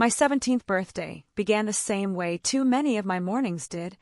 My 17th birthday began the same way too many of my mornings did,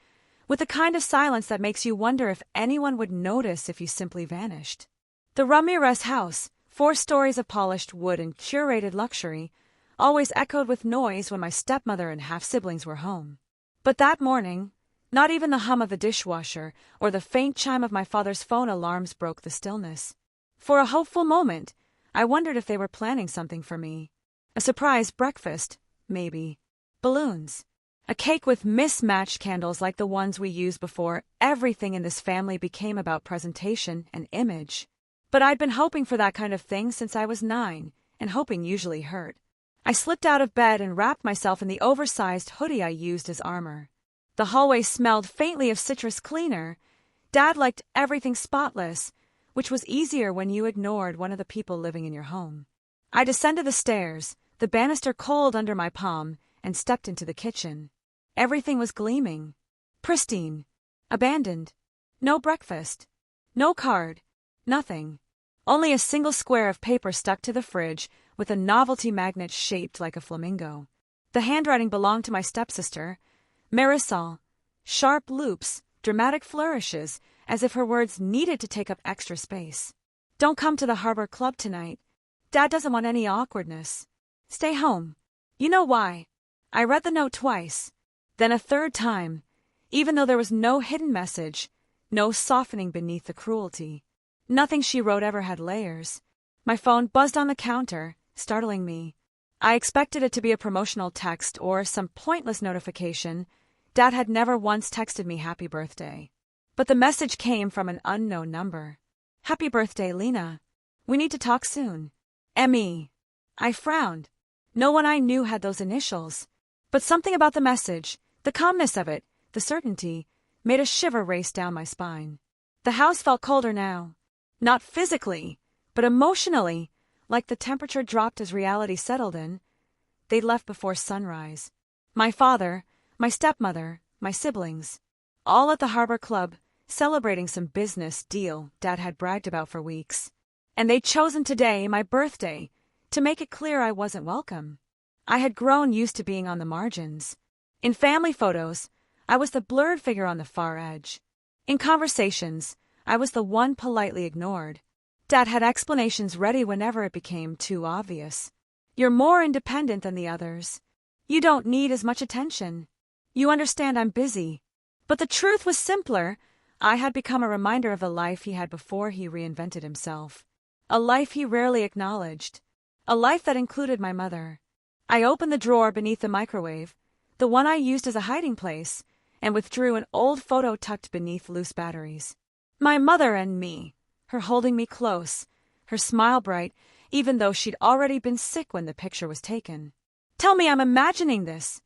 with the kind of silence that makes you wonder if anyone would notice if you simply vanished. The Ramirez house, 4 stories of polished wood and curated luxury, always echoed with noise when my stepmother and half-siblings were home. But that morning, not even the hum of the dishwasher or the faint chime of my father's phone alarms broke the stillness. For a hopeful moment, I wondered if they were planning something for me. A surprise breakfast, maybe. Balloons. A cake with mismatched candles like the ones we used before. Everything in this family became about presentation and image. But I'd been hoping for that kind of thing since I was 9, and hoping usually hurt. I slipped out of bed and wrapped myself in the oversized hoodie I used as armor. The hallway smelled faintly of citrus cleaner. Dad liked everything spotless, which was easier when you ignored one of the people living in your home. I descended the stairs, the banister cold under my palm, and stepped into the kitchen. Everything was gleaming. Pristine. Abandoned. No breakfast. No card. Nothing. Only a single square of paper stuck to the fridge with a novelty magnet shaped like a flamingo. The handwriting belonged to my stepsister, Marisol. Sharp loops, dramatic flourishes, as if her words needed to take up extra space. Don't come to the Harbor Club tonight. Dad doesn't want any awkwardness. Stay home. You know why. I read the note twice, then a third time, even though there was no hidden message, no softening beneath the cruelty. Nothing she wrote ever had layers. My phone buzzed on the counter, startling me. I expected it to be a promotional text or some pointless notification. Dad had never once texted me happy birthday. But the message came from an unknown number. Happy birthday, Lena. We need to talk soon. M.E. I frowned. No one I knew had those initials. But something about the message, the calmness of it, the certainty, made a shiver race down my spine. The house felt colder now. Not physically, but emotionally, like the temperature dropped as reality settled in. They'd left before sunrise. My father, my stepmother, my siblings, all at the Harbor Club, celebrating some business deal Dad had bragged about for weeks. And they'd chosen today, my birthday, to make it clear I wasn't welcome. I had grown used to being on the margins. In family photos, I was the blurred figure on the far edge. In conversations, I was the one politely ignored. Dad had explanations ready whenever it became too obvious. You're more independent than the others. You don't need as much attention. You understand I'm busy. But the truth was simpler. I had become a reminder of the life he had before he reinvented himself. A life he rarely acknowledged. A life that included my mother. I opened the drawer beneath the microwave, the one I used as a hiding place, and withdrew an old photo tucked beneath loose batteries. My mother and me, her holding me close, her smile bright, even though she'd already been sick when the picture was taken. Tell me I'm imagining this,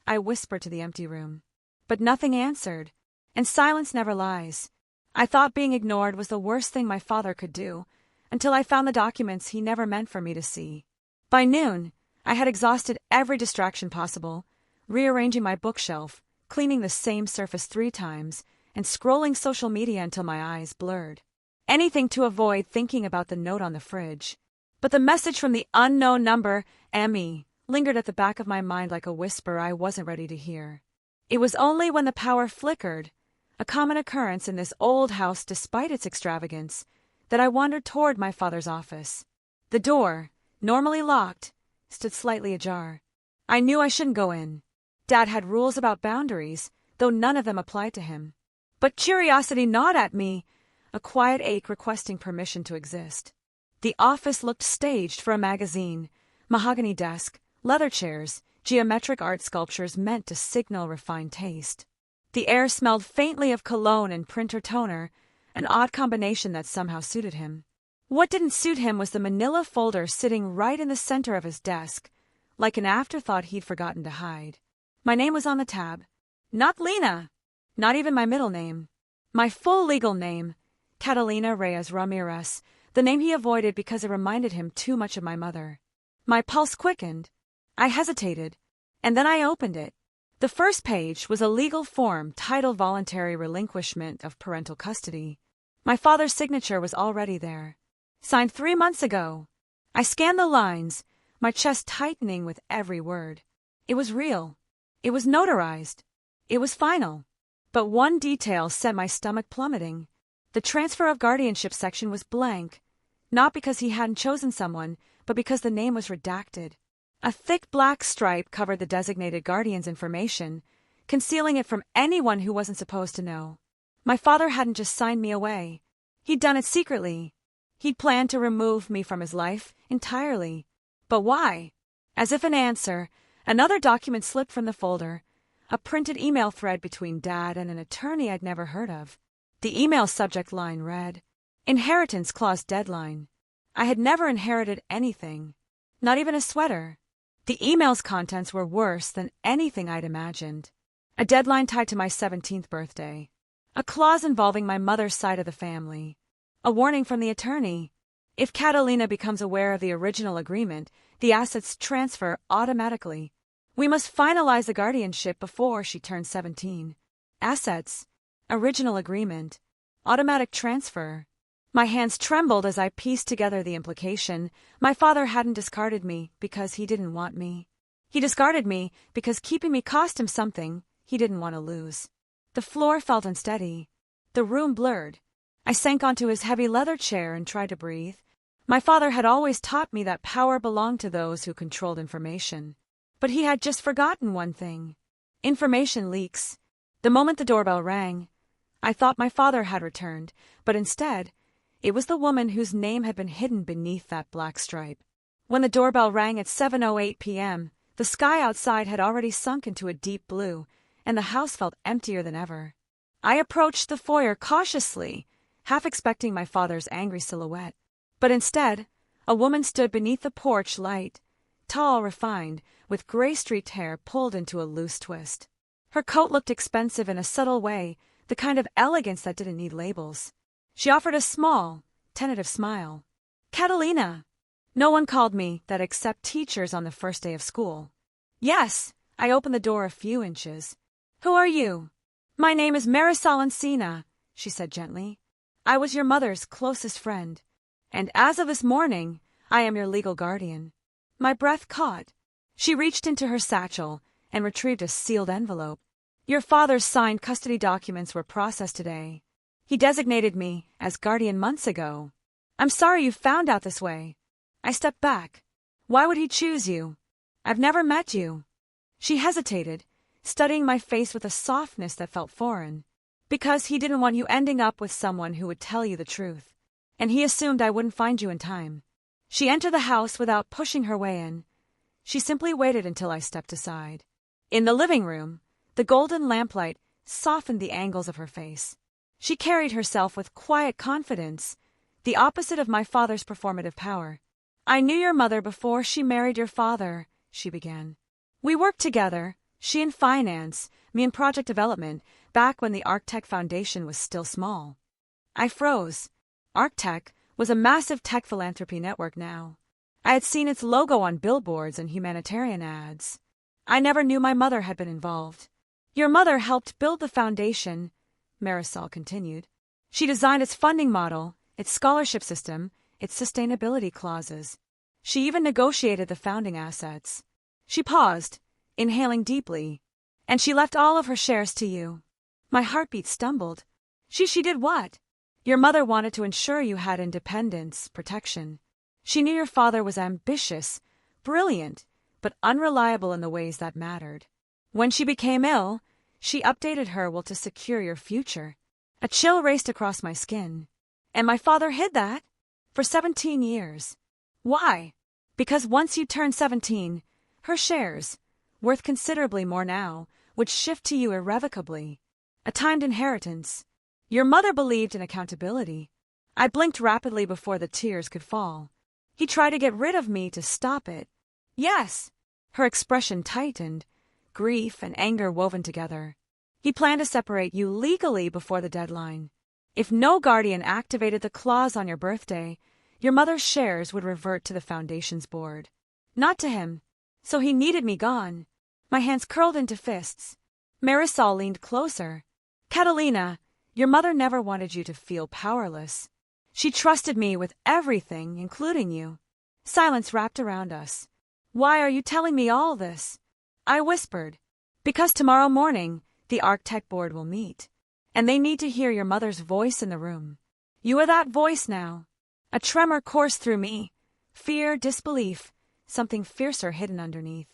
I whispered to the empty room. But nothing answered, and silence never lies. I thought being ignored was the worst thing my father could do, until I found the documents he never meant for me to see. By noon, I had exhausted every distraction possible, rearranging my bookshelf, cleaning the same surface 3 times, and scrolling social media until my eyes blurred. Anything to avoid thinking about the note on the fridge. But the message from the unknown number, M.E., lingered at the back of my mind like a whisper I wasn't ready to hear. It was only when the power flickered, a common occurrence in this old house despite its extravagance, that I wandered toward my father's office. The door, normally locked, stood slightly ajar. I knew I shouldn't go in. Dad had rules about boundaries, though none of them applied to him. But curiosity gnawed at me, a quiet ache requesting permission to exist. The office looked staged for a magazine, mahogany desk, leather chairs, geometric art sculptures meant to signal refined taste. The air smelled faintly of cologne and printer toner, an odd combination that somehow suited him. What didn't suit him was the manila folder sitting right in the center of his desk, like an afterthought he'd forgotten to hide. My name was on the tab. Not Lena. Not even my middle name. My full legal name, Catalina Reyes Ramirez, the name he avoided because it reminded him too much of my mother. My pulse quickened. I hesitated, and then I opened it. The first page was a legal form titled Voluntary Relinquishment of Parental Custody. My father's signature was already there. Signed 3 months ago. I scanned the lines, my chest tightening with every word. It was real. It was notarized. It was final. But one detail sent my stomach plummeting. The transfer of guardianship section was blank, not because he hadn't chosen someone, but because the name was redacted. A thick black stripe covered the designated guardian's information, concealing it from anyone who wasn't supposed to know. My father hadn't just signed me away. He'd done it secretly. He'd planned to remove me from his life entirely. But why? As if an answer, another document slipped from the folder, a printed email thread between Dad and an attorney I'd never heard of. The email subject line read, "Inheritance clause deadline." I had never inherited anything, not even a sweater. The email's contents were worse than anything I'd imagined. A deadline tied to my 17th birthday. A clause involving my mother's side of the family. A warning from the attorney. If Catalina becomes aware of the original agreement, the assets transfer automatically. We must finalize the guardianship before she turns 17. Assets. Original agreement. Automatic transfer. My hands trembled as I pieced together the implication. My father hadn't discarded me because he didn't want me. He discarded me because keeping me cost him something he didn't want to lose. The floor felt unsteady. The room blurred. I sank onto his heavy leather chair and tried to breathe. My father had always taught me that power belonged to those who controlled information. But he had just forgotten one thing. Information leaks. The moment the doorbell rang, I thought my father had returned, but instead, it was the woman whose name had been hidden beneath that black stripe. When the doorbell rang at 7:08 p.m., the sky outside had already sunk into a deep blue, and the house felt emptier than ever. I approached the foyer cautiously, half expecting my father's angry silhouette. But instead, a woman stood beneath the porch light, tall, refined, with gray-streaked hair pulled into a loose twist. Her coat looked expensive in a subtle way, the kind of elegance that didn't need labels. She offered a small, tentative smile. "Catalina." No one called me that except teachers on the first day of school. "Yes." I opened the door a few inches. "Who are you?" "My name is Marisol Encina," she said gently. "I was your mother's closest friend. And as of this morning, I am your legal guardian." My breath caught. She reached into her satchel and retrieved a sealed envelope. "Your father's signed custody documents were processed today. He designated me as guardian months ago. I'm sorry you found out this way." I stepped back. "Why would he choose you? I've never met you." She hesitated, studying my face with a softness that felt foreign. "Because he didn't want you ending up with someone who would tell you the truth. And he assumed I wouldn't find you in time." She entered the house without pushing her way in. She simply waited until I stepped aside. In the living room, the golden lamplight softened the angles of her face. She carried herself with quiet confidence, the opposite of my father's performative power. "I knew your mother before she married your father," she began. "We worked together, she in finance, me in project development, back when the ArcTech Foundation was still small." I froze. ArcTech was a massive tech philanthropy network now. I had seen its logo on billboards and humanitarian ads. I never knew my mother had been involved. "Your mother helped build the foundation," Marisol continued. "She designed its funding model, its scholarship system, its sustainability clauses. She even negotiated the founding assets." She paused, inhaling deeply. "And she left all of her shares to you." My heartbeat stumbled. She did what?" "Your mother wanted to ensure you had independence, protection. She knew your father was ambitious, brilliant, but unreliable in the ways that mattered. When she became ill, she updated her will to secure your future." A chill raced across my skin. "And my father hid that? For 17 years. Why?" "Because once you turned 17, her shares, worth considerably more now, would shift to you irrevocably. A timed inheritance. Your mother believed in accountability." I blinked rapidly before the tears could fall. "He tried to get rid of me to stop it." "Yes." Her expression tightened, grief and anger woven together. "He planned to separate you legally before the deadline. If no guardian activated the clause on your birthday, your mother's shares would revert to the foundation's board. Not to him. So he needed me gone." My hands curled into fists. Marisol leaned closer. "Catalina, your mother never wanted you to feel powerless. She trusted me with everything, including you." Silence wrapped around us. Why are you telling me all this? I whispered. Because tomorrow morning, the architect board will meet. And they need to hear your mother's voice in the room. You are that voice now. A tremor coursed through me. Fear, disbelief, something fiercer hidden underneath.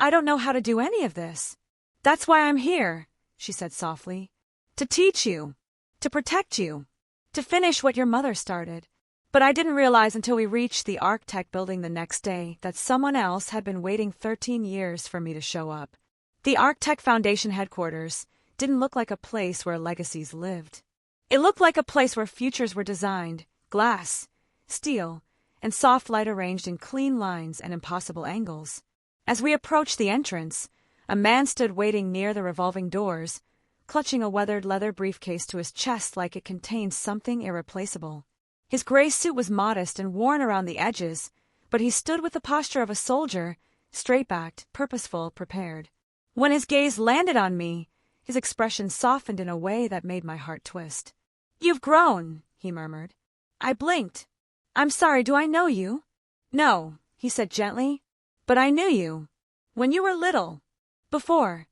I don't know how to do any of this. That's why I'm here, she said softly. To teach you. To protect you. To finish what your mother started. But I didn't realize until we reached the architect building the next day that someone else had been waiting 13 years for me to show up. The Architect Foundation headquarters didn't look like a place where legacies lived. It looked like a place where futures were designed, glass, steel, and soft light arranged in clean lines and impossible angles. As we approached the entrance, a man stood waiting near the revolving doors, clutching a weathered leather briefcase to his chest like it contained something irreplaceable. His gray suit was modest and worn around the edges, but he stood with the posture of a soldier, straight-backed, purposeful, prepared. When his gaze landed on me, his expression softened in a way that made my heart twist. You've grown, he murmured. I blinked. I'm sorry, do I know you? No, he said gently, but I knew you. When you were little. Before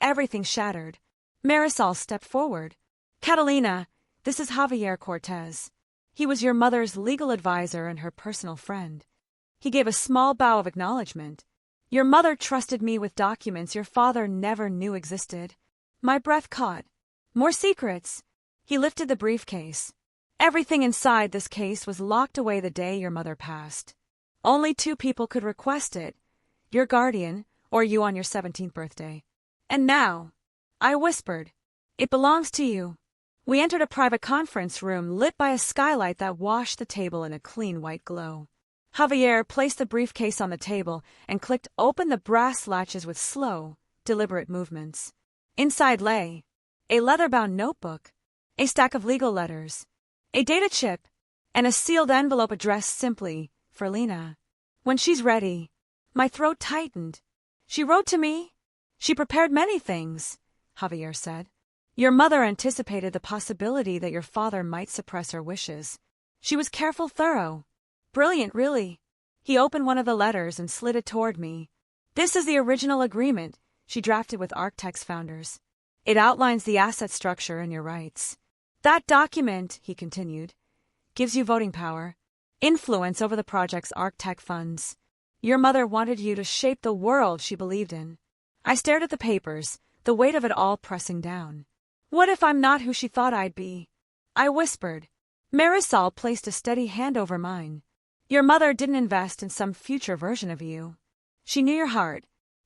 everything shattered. Marisol stepped forward. Catalina, this is Javier Cortez. He was your mother's legal advisor and her personal friend. He gave a small bow of acknowledgement. Your mother trusted me with documents your father never knew existed. My breath caught. More secrets. He lifted the briefcase. Everything inside this case was locked away the day your mother passed. Only 2 people could request it, your guardian or you on your 17th birthday. And now, I whispered, it belongs to you. We entered a private conference room lit by a skylight that washed the table in a clean white glow. Javier placed the briefcase on the table and clicked open the brass latches with slow, deliberate movements. Inside lay a leather-bound notebook, a stack of legal letters, a data chip, and a sealed envelope addressed simply, for Lena. When she's ready. My throat tightened. She wrote to me. She prepared many things, Javier said. Your mother anticipated the possibility that your father might suppress her wishes. She was careful, thorough. Brilliant, really. He opened one of the letters and slid it toward me. This is the original agreement she drafted with Architect's founders. It outlines the asset structure and your rights. That document, he continued, gives you voting power, influence over the project's Architect funds. Your mother wanted you to shape the world she believed in. I stared at the papers, the weight of it all pressing down. What if I'm not who she thought I'd be? I whispered. Marisol placed a steady hand over mine. Your mother didn't invest in some future version of you. She knew your heart.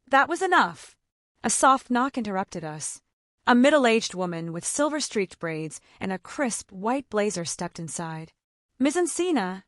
That was enough. A soft knock interrupted us. A middle-aged woman with silver-streaked braids and a crisp white blazer stepped inside. Mise en scène.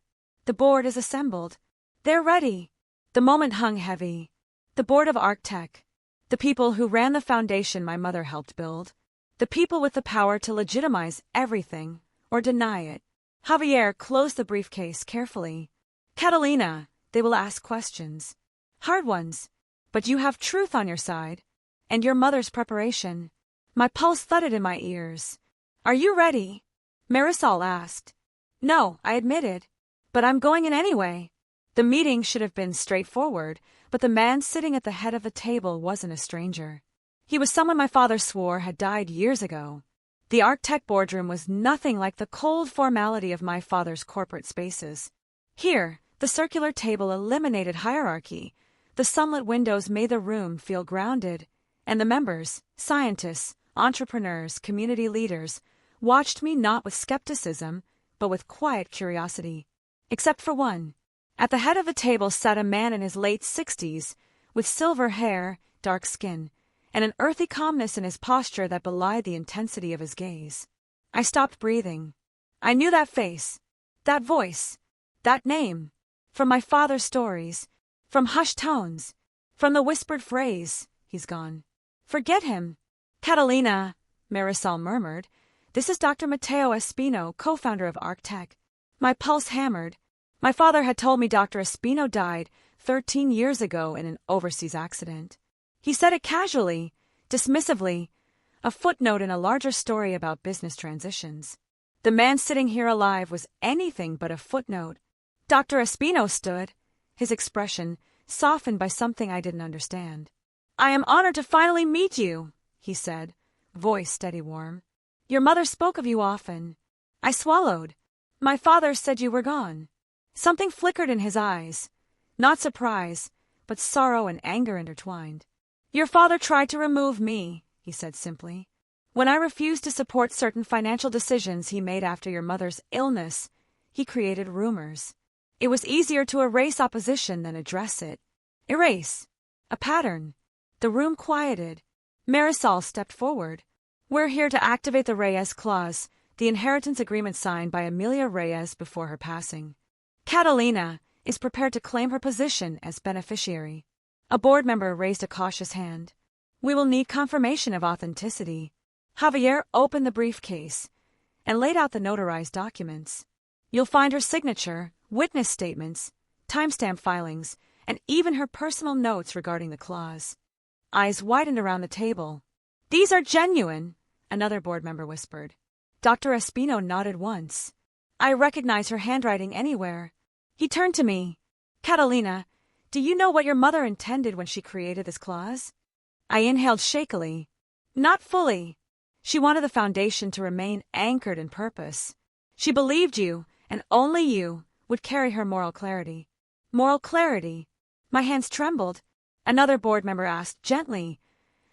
The board is assembled. They're ready. The moment hung heavy. The board of Architect. The people who ran the foundation my mother helped build. The people with the power to legitimize everything, or deny it. Javier closed the briefcase carefully. Catalina, they will ask questions. Hard ones. But you have truth on your side. And your mother's preparation. My pulse thudded in my ears. Are you ready? Marisol asked. No, I admitted. But I'm going in anyway. The meeting should have been straightforward, but the man sitting at the head of the table wasn't a stranger. He was someone my father swore had died years ago. The Architect boardroom was nothing like the cold formality of my father's corporate spaces. Here, the circular table eliminated hierarchy. The sunlit windows made the room feel grounded, and the members, scientists, entrepreneurs, community leaders, watched me not with skepticism, but with quiet curiosity. Except for one. At the head of the table sat a man in his late 60s, with silver hair, dark skin, and an earthy calmness in his posture that belied the intensity of his gaze. I stopped breathing. I knew that face, that voice, that name, from my father's stories, from hushed tones, from the whispered phrase, he's gone. Forget him. Catalina, Marisol murmured. This is Dr. Matteo Espino, co-founder of Architect. My pulse hammered. My father had told me Dr. Espino died 13 years ago in an overseas accident. He said it casually, dismissively, a footnote in a larger story about business transitions. The man sitting here alive was anything but a footnote. Dr. Espino stood, his expression softened by something I didn't understand. "I am honored to finally meet you," he said, voice steady warm. "Your mother spoke of you often." I swallowed. "My father said you were gone." Something flickered in his eyes. Not surprise, but sorrow and anger intertwined. "Your father tried to remove me," he said simply. "When I refused to support certain financial decisions he made after your mother's illness, he created rumors. It was easier to erase opposition than address it. Erase. A pattern." The room quieted. Marisol stepped forward. "We're here to activate the Reyes Clause, the inheritance agreement signed by Amelia Reyes before her passing. Catalina is prepared to claim her position as beneficiary." A board member raised a cautious hand. "We will need confirmation of authenticity." Javier opened the briefcase and laid out the notarized documents. "You'll find her signature, witness statements, timestamp filings, and even her personal notes regarding the clause." Eyes widened around the table. "These are genuine," another board member whispered. Dr. Espino nodded once. "I recognize her handwriting anywhere." He turned to me. "Catalina, do you know what your mother intended when she created this clause?" I inhaled shakily. "Not fully. She wanted the foundation to remain anchored in purpose. She believed you, and only you, would carry her moral clarity." Moral clarity? My hands trembled. Another board member asked gently,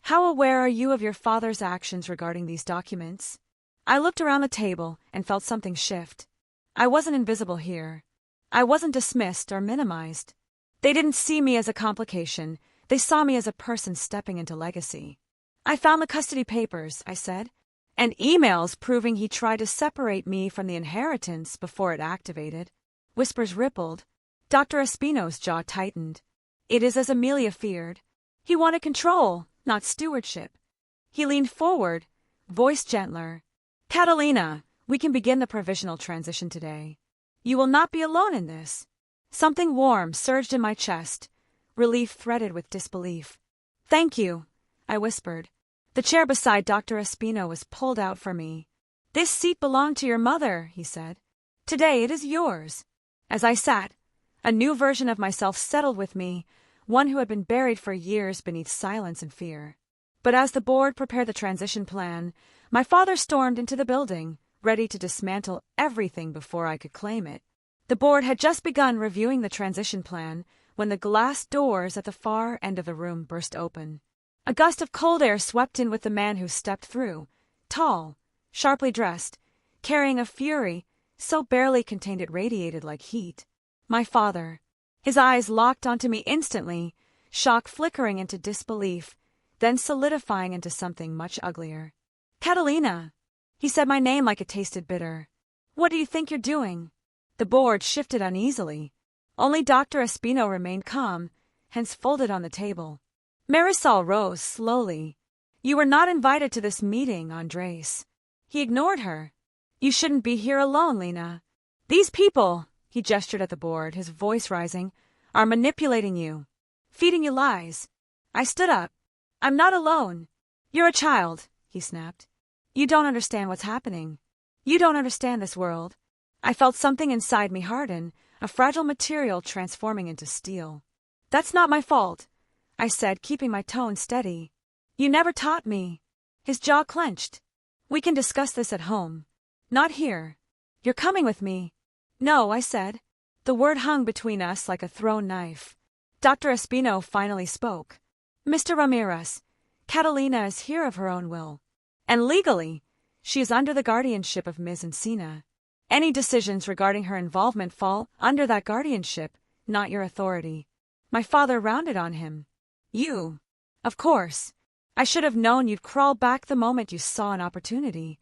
"How aware are you of your father's actions regarding these documents?" I looked around the table and felt something shift. I wasn't invisible here. I wasn't dismissed or minimized. They didn't see me as a complication. They saw me as a person stepping into legacy. "I found the custody papers," I said, "and emails proving he tried to separate me from the inheritance before it activated." Whispers rippled. Dr. Espino's jaw tightened. "It is as Amelia feared. He wanted control, not stewardship." He leaned forward, voice gentler. "Catalina, we can begin the provisional transition today. You will not be alone in this." Something warm surged in my chest, relief threaded with disbelief. "Thank you," I whispered. The chair beside Dr. Espino was pulled out for me. "This seat belonged to your mother," he said. "Today it is yours." As I sat, a new version of myself settled with me, one who had been buried for years beneath silence and fear. But as the board prepared the transition plan, my father stormed into the building, ready to dismantle everything before I could claim it. The board had just begun reviewing the transition plan when the glass doors at the far end of the room burst open. A gust of cold air swept in with the man who stepped through, tall, sharply dressed, carrying a fury so barely contained it radiated like heat. My father. His eyes locked onto me instantly, shock flickering into disbelief, then solidifying into something much uglier. "Catalina." He said my name like it tasted bitter. "What do you think you're doing?" The board shifted uneasily. Only Dr. Espino remained calm, hands folded on the table. Marisol rose slowly. "You were not invited to this meeting, Andres." He ignored her. "You shouldn't be here alone, Lena. These people," he gestured at the board, his voice rising, "are manipulating you, feeding you lies." I stood up. "I'm not alone." "You're a child," he snapped. "You don't understand what's happening. You don't understand this world." I felt something inside me harden, a fragile material transforming into steel. "That's not my fault," I said, keeping my tone steady. "You never taught me." His jaw clenched. "We can discuss this at home. Not here. You're coming with me." "No," I said. The word hung between us like a thrown knife. Dr. Espino finally spoke. "Mr. Ramirez, Catalina is here of her own will. And legally, she is under the guardianship of Ms. Encina. Any decisions regarding her involvement fall under that guardianship, not your authority." My father rounded on him. "You? Of course. I should have known you'd crawl back the moment you saw an opportunity."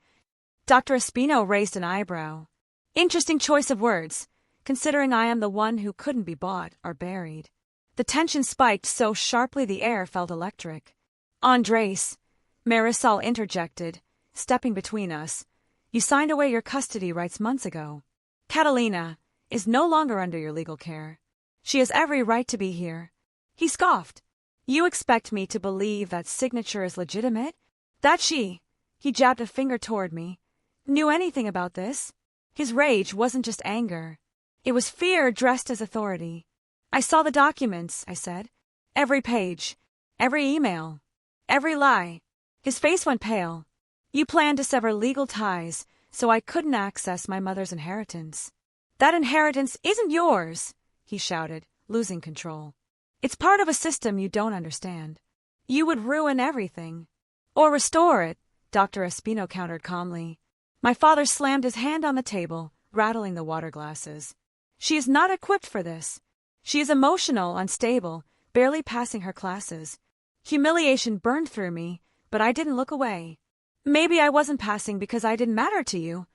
Dr. Espino raised an eyebrow. "Interesting choice of words, considering I am the one who couldn't be bought or buried." The tension spiked so sharply the air felt electric. "Andres," Marisol interjected, stepping between us, "you signed away your custody rights months ago. Catalina is no longer under your legal care. She has every right to be here." He scoffed. "You expect me to believe that signature is legitimate? That she," he jabbed a finger toward me, "knew anything about this?" His rage wasn't just anger. It was fear dressed as authority. I saw the documents, I said. Every page. Every email. Every lie. His face went pale. You planned to sever legal ties, so I couldn't access my mother's inheritance. That inheritance isn't yours, he shouted, losing control. It's part of a system you don't understand. You would ruin everything. Or restore it, Dr. Espino countered calmly. My father slammed his hand on the table, rattling the water glasses. She is not equipped for this. She is emotional, unstable, barely passing her classes. Humiliation burned through me, but I didn't look away. Maybe I wasn't passing because I didn't matter to you,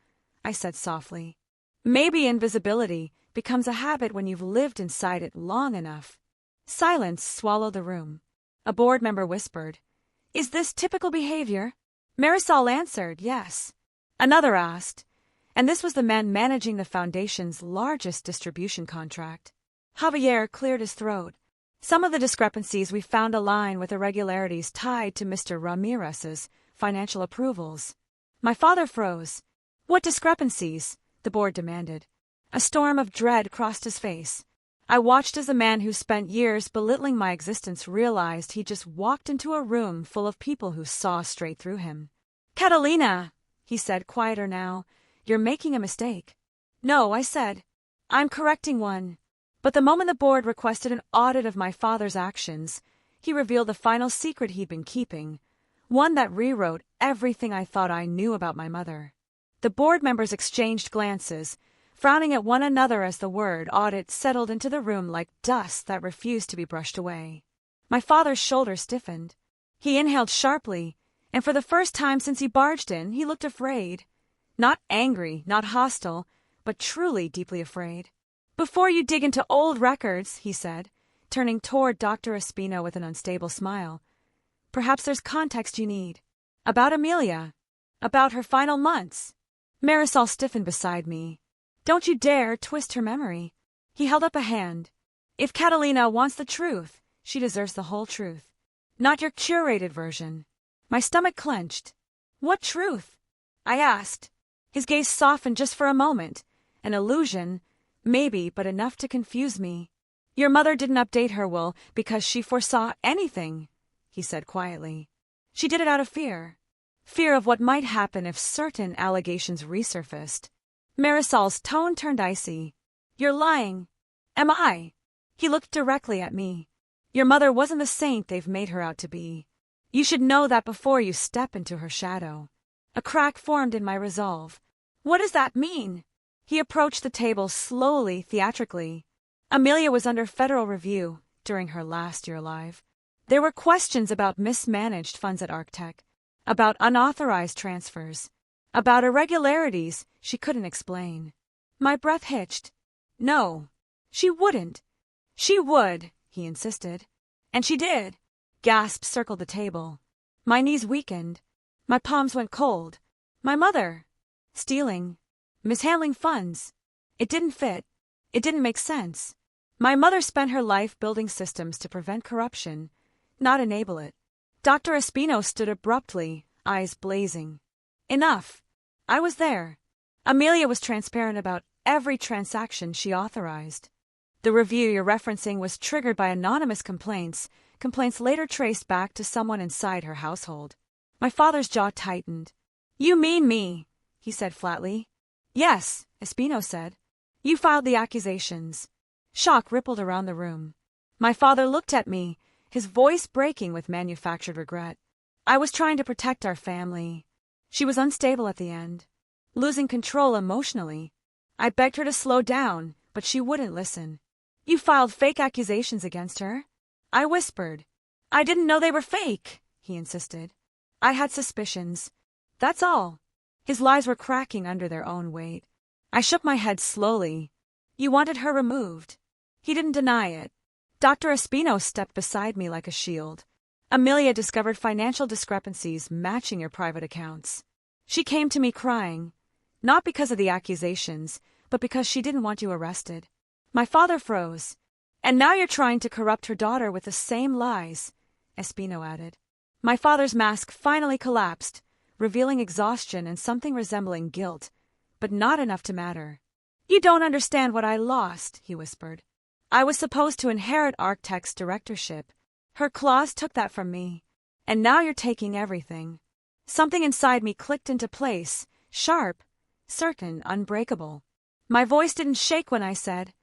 I said softly. Maybe invisibility becomes a habit when you've lived inside it long enough. Silence swallowed the room. A board member whispered, Is this typical behavior? Marisol answered, yes. Another asked, and this was the man managing the foundation's largest distribution contract. Javier cleared his throat. Some of the discrepancies we found align with irregularities tied to Mr. Ramirez's financial approvals. My father froze. What discrepancies? The board demanded. A storm of dread crossed his face. I watched as the man who spent years belittling my existence realized he just walked into a room full of people who saw straight through him. Catalina, he said, quieter now, you're making a mistake. No, I said. I'm correcting one. But the moment the board requested an audit of my father's actions, he revealed the final secret he'd been keeping, one that rewrote everything I thought I knew about my mother. The board members exchanged glances, frowning at one another as the word audit settled into the room like dust that refused to be brushed away. My father's shoulders stiffened. He inhaled sharply, and for the first time since he barged in, he looked afraid. Not angry, not hostile, but truly deeply afraid. Before you dig into old records, he said, turning toward Dr. Espino with an unstable smile, perhaps there's context you need. About Amelia. About her final months. Marisol stiffened beside me. Don't you dare twist her memory. He held up a hand. If Catalina wants the truth, she deserves the whole truth. Not your curated version. My stomach clenched. What truth? I asked. His gaze softened just for a moment. An illusion, maybe, but enough to confuse me. Your mother didn't update her will because she foresaw anything, he said quietly. She did it out of fear. Fear of what might happen if certain allegations resurfaced. Marisol's tone turned icy. You're lying. Am I? He looked directly at me. Your mother wasn't the saint they've made her out to be. You should know that before you step into her shadow. A crack formed in my resolve. What does that mean? He approached the table slowly, theatrically. Amelia was under federal review during her last year alive. There were questions about mismanaged funds at Arctech, about unauthorized transfers, about irregularities she couldn't explain. My breath hitched. No, she wouldn't. She would, he insisted. And she did. Gasps circled the table. My knees weakened. My palms went cold. My mother. Stealing. Mishandling funds. It didn't fit. It didn't make sense. My mother spent her life building systems to prevent corruption, not enable it. Dr. Espino stood abruptly, eyes blazing. Enough. I was there. Amelia was transparent about every transaction she authorized. The review you're referencing was triggered by anonymous complaints later traced back to someone inside her household. My father's jaw tightened. You mean me, he said flatly. Yes, Espino said. You filed the accusations. Shock rippled around the room. My father looked at me, his voice breaking with manufactured regret. I was trying to protect our family. She was unstable at the end, losing control emotionally. I begged her to slow down, but she wouldn't listen. You filed fake accusations against her? I whispered. I didn't know they were fake, he insisted. I had suspicions. That's all. His lies were cracking under their own weight. I shook my head slowly. You wanted her removed. He didn't deny it. Dr. Espino stepped beside me like a shield. Amelia discovered financial discrepancies matching your private accounts. She came to me crying, not because of the accusations, but because she didn't want you arrested. My father froze. And now you're trying to corrupt her daughter with the same lies, Espino added. My father's mask finally collapsed, revealing exhaustion and something resembling guilt, but not enough to matter. You don't understand what I lost, he whispered. I was supposed to inherit ArcTech's directorship. Her claws took that from me. And now you're taking everything. Something inside me clicked into place, sharp, certain, unbreakable. My voice didn't shake when I said,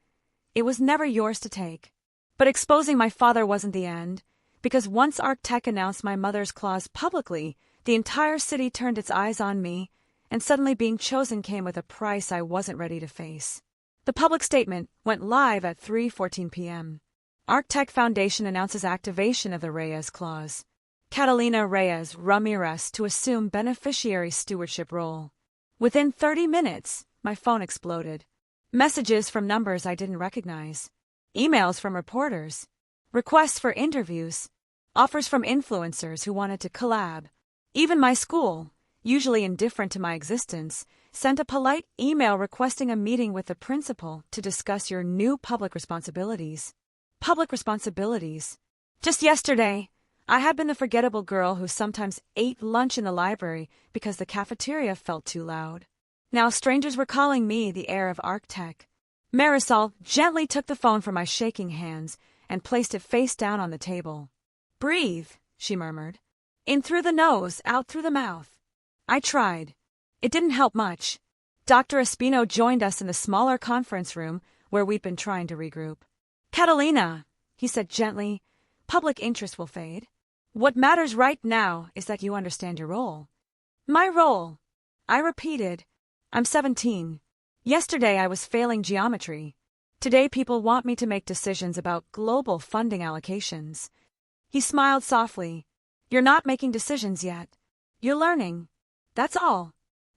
"It was never yours to take." But exposing my father wasn't the end, because once ArcTech announced my mother's clause publicly, the entire city turned its eyes on me, and suddenly being chosen came with a price I wasn't ready to face. The public statement went live at 3:14 p.m. ArcTech Foundation announces activation of the Reyes Clause. Catalina Reyes Ramirez to assume beneficiary stewardship role. Within 30 minutes, my phone exploded. Messages from numbers I didn't recognize. Emails from reporters. Requests for interviews. Offers from influencers who wanted to collab. Even my school, usually indifferent to my existence, sent a polite email requesting a meeting with the principal to discuss your new public responsibilities. Public responsibilities. Just yesterday, I had been the forgettable girl who sometimes ate lunch in the library because the cafeteria felt too loud. Now strangers were calling me the heir of ArcTech. Marisol gently took the phone from my shaking hands and placed it face down on the table. "Breathe," she murmured. "In through the nose, out through the mouth." I tried. It didn't help much. Dr. Espino joined us in the smaller conference room where we'd been trying to regroup. "Catalina," he said gently, "public interest will fade. What matters right now is that you understand your role." "My role?" I repeated. "I'm 17. Yesterday I was failing geometry. Today people want me to make decisions about global funding allocations." He smiled softly. "You're not making decisions yet. You're learning. That's all."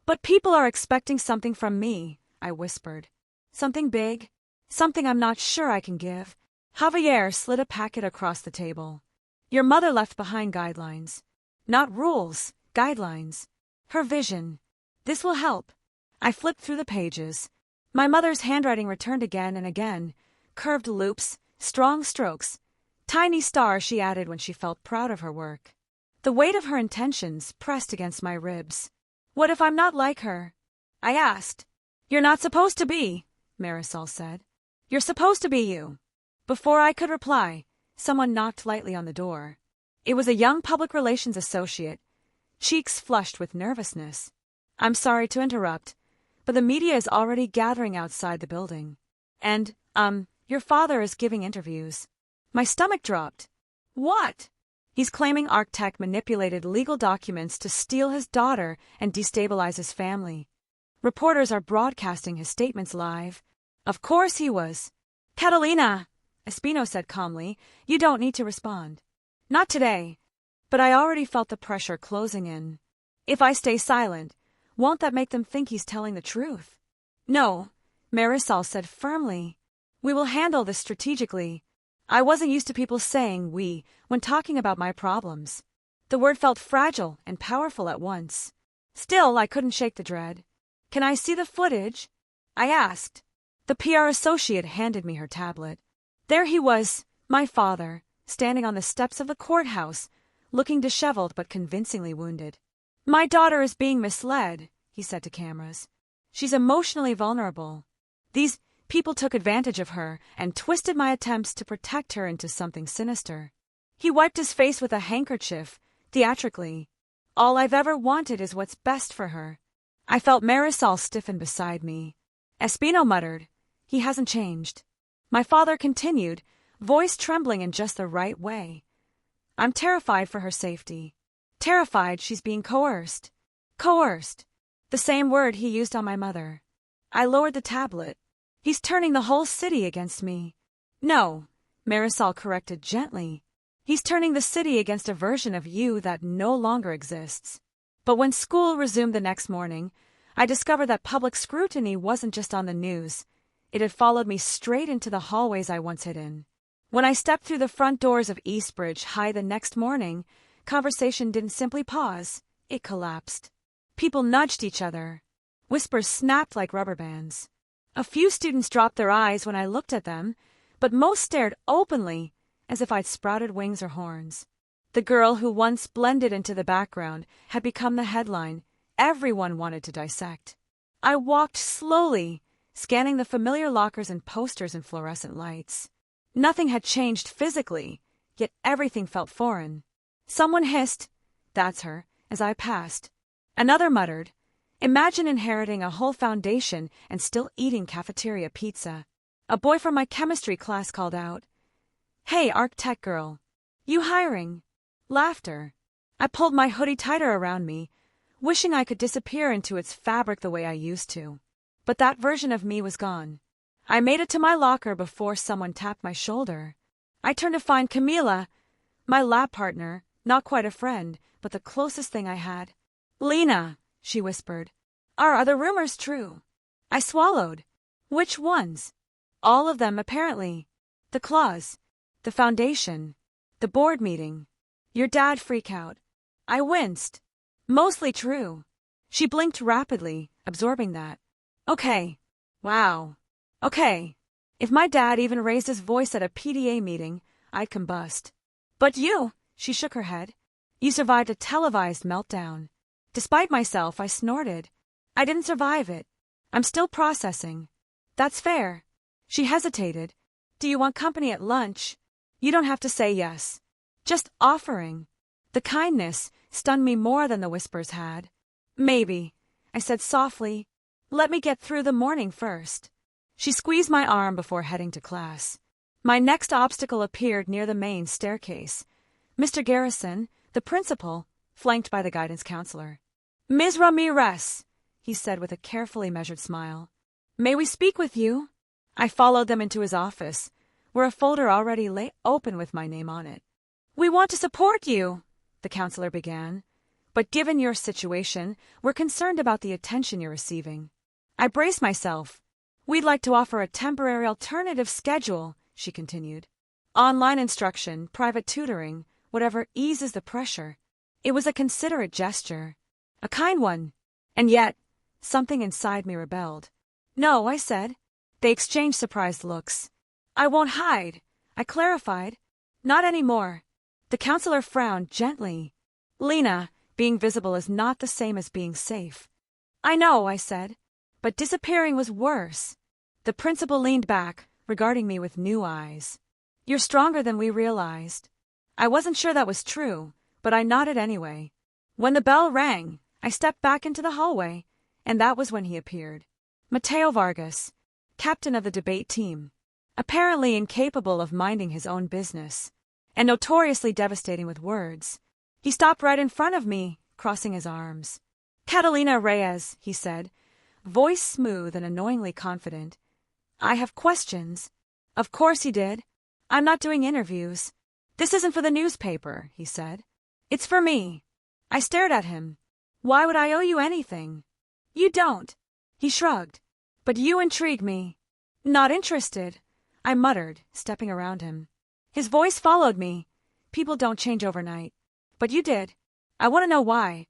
"But people are expecting something from me," I whispered. "Something big. Something I'm not sure I can give." Javier slid a packet across the table. "Your mother left behind guidelines. Not rules, guidelines. Her vision. This will help." I flipped through the pages. My mother's handwriting returned again and again. Curved loops, strong strokes. Tiny stars she added when she felt proud of her work. The weight of her intentions pressed against my ribs. "What if I'm not like her?" I asked. "You're not supposed to be," Marisol said. "You're supposed to be you." Before I could reply, someone knocked lightly on the door. It was a young public relations associate, cheeks flushed with nervousness. "I'm sorry to interrupt, but the media is already gathering outside the building. And, your father is giving interviews." My stomach dropped. "What?" "He's claiming ArcTech manipulated legal documents to steal his daughter and destabilize his family. Reporters are broadcasting his statements live." "Of course he was." "Catalina," Espino said calmly, "you don't need to respond. Not today." But I already felt the pressure closing in. If I stay silent, won't that make them think he's telling the truth? "No," Marisol said firmly. "We will handle this strategically." I wasn't used to people saying "we" when talking about my problems. The word felt fragile and powerful at once. Still, I couldn't shake the dread. "Can I see the footage?" I asked. The PR associate handed me her tablet. There he was, my father, standing on the steps of the courthouse, looking disheveled but convincingly wounded. "My daughter is being misled," he said to cameras. "She's emotionally vulnerable. These people took advantage of her and twisted my attempts to protect her into something sinister." He wiped his face with a handkerchief, theatrically. "All I've ever wanted is what's best for her." I felt Marisol stiffen beside me. Espino muttered, "He hasn't changed." My father continued, voice trembling in just the right way. "I'm terrified for her safety. Terrified she's being coerced." Coerced. The same word he used on my mother. I lowered the tablet. "He's turning the whole city against me." "No," Marisol corrected gently. "He's turning the city against a version of you that no longer exists." But when school resumed the next morning, I discovered that public scrutiny wasn't just on the news. It had followed me straight into the hallways I once hid in. When I stepped through the front doors of Eastbridge High the next morning, conversation didn't simply pause, it collapsed. People nudged each other. Whispers snapped like rubber bands. A few students dropped their eyes when I looked at them, but most stared openly, as if I'd sprouted wings or horns. The girl who once blended into the background had become the headline everyone wanted to dissect. I walked slowly, scanning the familiar lockers and posters and fluorescent lights. Nothing had changed physically, yet everything felt foreign. Someone hissed, "That's her," as I passed. Another muttered, "Imagine inheriting a whole foundation and still eating cafeteria pizza." A boy from my chemistry class called out, "Hey, Arch-Tech girl, you hiring?" Laughter. I pulled my hoodie tighter around me, wishing I could disappear into its fabric the way I used to. But that version of me was gone. I made it to my locker before someone tapped my shoulder. I turned to find Camila, my lab partner, not quite a friend, but the closest thing I had. "Lena," she whispered, "are the rumors true?" I swallowed. "Which ones?" "All of them, apparently. The clause, the foundation, the board meeting. Your dad freak out." I winced. "Mostly true." She blinked rapidly, absorbing that. "Okay. Wow. Okay. If my dad even raised his voice at a PTA meeting, I'd combust." "But you," she shook her head, "you survived a televised meltdown." Despite myself, I snorted. "I didn't survive it. I'm still processing." "That's fair." She hesitated. "Do you want company at lunch?" "You don't have to say yes." Just offering. The kindness stunned me more than the whispers had. "Maybe," I said softly. "Let me get through the morning first." She squeezed my arm before heading to class. My next obstacle appeared near the main staircase. Mr. Garrison, the principal, flanked by the guidance counselor. "Ms. Ramirez," he said with a carefully measured smile. "May we speak with you?" I followed them into his office, where a folder already lay open with my name on it. "We want to support you," the counselor began, "but given your situation, we're concerned about the attention you're receiving." I braced myself. "We'd like to offer a temporary alternative schedule," she continued. "Online instruction, private tutoring, whatever eases the pressure." It was a considerate gesture. A kind one. And yet, something inside me rebelled. "No," I said. They exchanged surprised looks. "I won't hide," I clarified. "Not anymore." The counselor frowned gently. "Lena, being visible is not the same as being safe." "I know," I said. But disappearing was worse. The principal leaned back, regarding me with new eyes. "You're stronger than we realized." I wasn't sure that was true, but I nodded anyway. When the bell rang, I stepped back into the hallway, and that was when he appeared. Mateo Vargas, captain of the debate team, apparently incapable of minding his own business, and notoriously devastating with words. He stopped right in front of me, crossing his arms. "Catalina Reyes," he said, voice smooth and annoyingly confident. "I have questions." Of course he did. "I'm not doing interviews." "This isn't for the newspaper," he said. "It's for me." I stared at him. "Why would I owe you anything?" "You don't." He shrugged. "But you intrigue me." "Not interested," I muttered, stepping around him. His voice followed me. "People don't change overnight. But you did. I want to know why."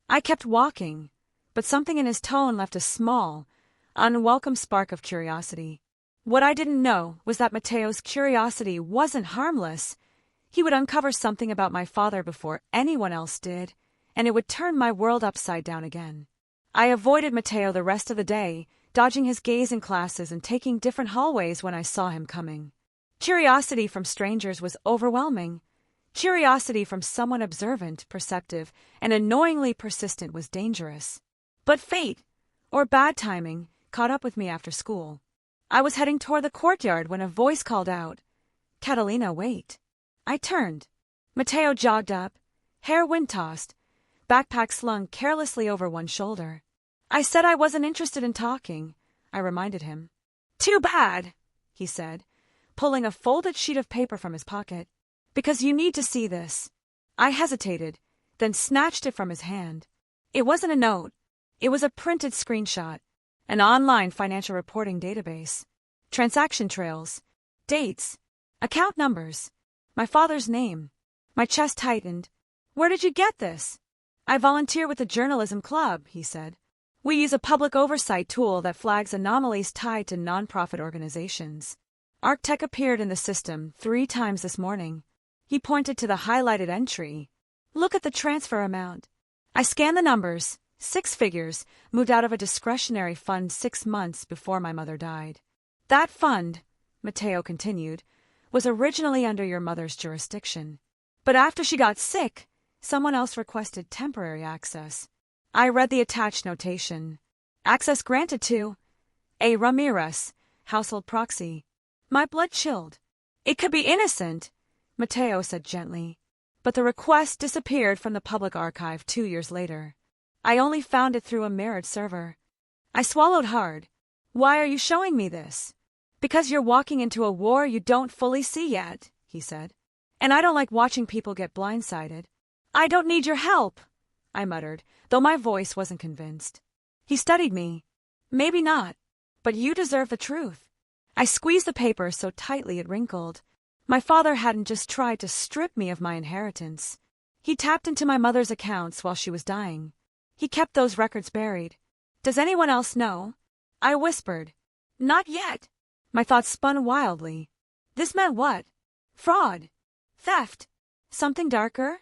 I kept walking, but something in his tone left a small, unwelcome spark of curiosity. What I didn't know was that Mateo's curiosity wasn't harmless. He would uncover something about my father before anyone else did, and it would turn my world upside down again. I avoided Mateo the rest of the day, dodging his gaze in classes and taking different hallways when I saw him coming. Curiosity from strangers was overwhelming. Curiosity from someone observant, perceptive, and annoyingly persistent was dangerous. But fate, or bad timing, caught up with me after school. I was heading toward the courtyard when a voice called out, "Catalina, wait." I turned. Mateo jogged up, hair wind-tossed, backpack slung carelessly over one shoulder. "I said I wasn't interested in talking," I reminded him. "Too bad," he said, pulling a folded sheet of paper from his pocket. "Because you need to see this." I hesitated, then snatched it from his hand. It wasn't a note. It was a printed screenshot, an online financial reporting database. Transaction trails, dates, account numbers, my father's name. My chest tightened. "Where did you get this?" "I volunteer with the journalism club," he said. "We use a public oversight tool that flags anomalies tied to nonprofit organizations. Arch-Tech appeared in the system 3 times this morning." He pointed to the highlighted entry. "Look at the transfer amount." I scanned the numbers. 6 figures, moved out of a discretionary fund 6 months before my mother died. "That fund," Mateo continued, was originally under your mother's jurisdiction. But after she got sick, someone else requested temporary access. I read the attached notation. Access granted to A. Ramirez, household proxy. My blood chilled. It could be innocent, Mateo said gently, but the request disappeared from the public archive 2 years later. I only found it through a mirrored server. I swallowed hard. Why are you showing me this? Because you're walking into a war you don't fully see yet, he said. And I don't like watching people get blindsided. I don't need your help, I muttered, though my voice wasn't convinced. He studied me. Maybe not, but you deserve the truth. I squeezed the paper so tightly it wrinkled. My father hadn't just tried to strip me of my inheritance. He tapped into my mother's accounts while she was dying. He kept those records buried. Does anyone else know? I whispered. Not yet. My thoughts spun wildly. This meant what? Fraud. Theft. Something darker?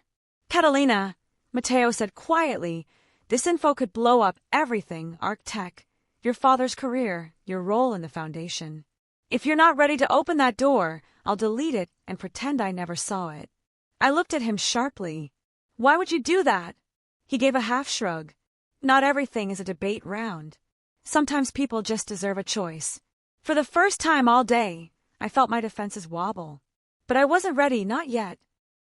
Catalina, Mateo said quietly, this info could blow up everything, Arc-Tech, your father's career, your role in the Foundation. If you're not ready to open that door, I'll delete it and pretend I never saw it. I looked at him sharply. Why would you do that? He gave a half shrug. Not everything is a debate round. Sometimes people just deserve a choice. For the first time all day, I felt my defenses wobble. But I wasn't ready, not yet.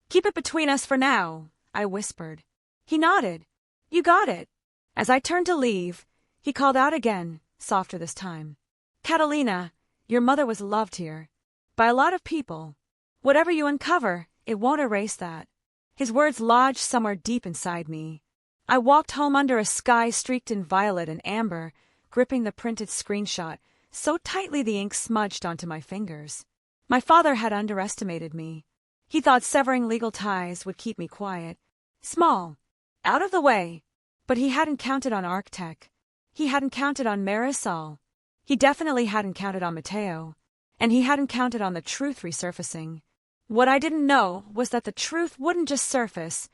Keep it between us for now, I whispered. He nodded. You got it. As I turned to leave, he called out again, softer this time. Catalina, your mother was loved here. By a lot of people. Whatever you uncover, it won't erase that. His words lodged somewhere deep inside me. I walked home under a sky streaked in violet and amber, gripping the printed screenshot so tightly the ink smudged onto my fingers. My father had underestimated me. He thought severing legal ties would keep me quiet. Small. Out of the way. But he hadn't counted on Arc-Tech. He hadn't counted on Marisol. He definitely hadn't counted on Mateo. And he hadn't counted on the truth resurfacing. What I didn't know was that the truth wouldn't just surface.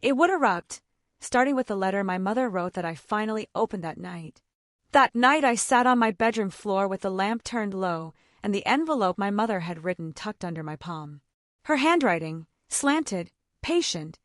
It would erupt, starting with the letter my mother wrote that I finally opened that night. That night I sat on my bedroom floor with the lamp turned low and the envelope my mother had written tucked under my palm. Her handwriting, slanted, patient,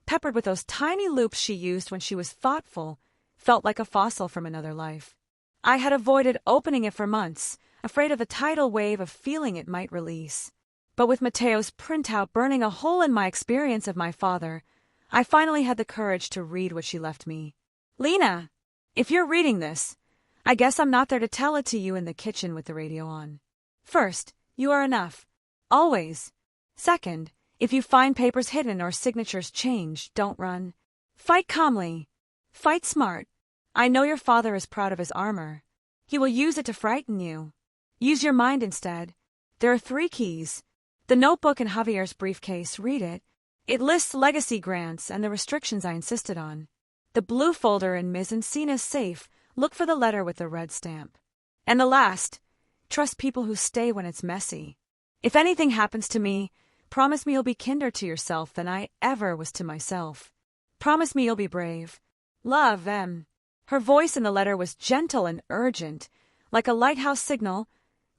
peppered with those tiny loops she used when she was thoughtful, felt like a fossil from another life. I had avoided opening it for months, afraid of the tidal wave of feeling it might release. But with Mateo's printout burning a hole in my experience of my father, I finally had the courage to read what she left me. Lena, if you're reading this, I guess I'm not there to tell it to you in the kitchen with the radio on. First, you are enough. Always. Second, if you find papers hidden or signatures changed, don't run. Fight calmly. Fight smart. I know your father is proud of his armor. He will use it to frighten you. Use your mind instead. There are 3 keys. The notebook in Javier's briefcase, read it. It lists legacy grants and the restrictions I insisted on. The blue folder in Ms. Encina's safe, look for the letter with the red stamp. And the last, trust people who stay when it's messy. If anything happens to me, promise me you'll be kinder to yourself than I ever was to myself. Promise me you'll be brave. Love, M. Her voice in the letter was gentle and urgent, like a lighthouse signal,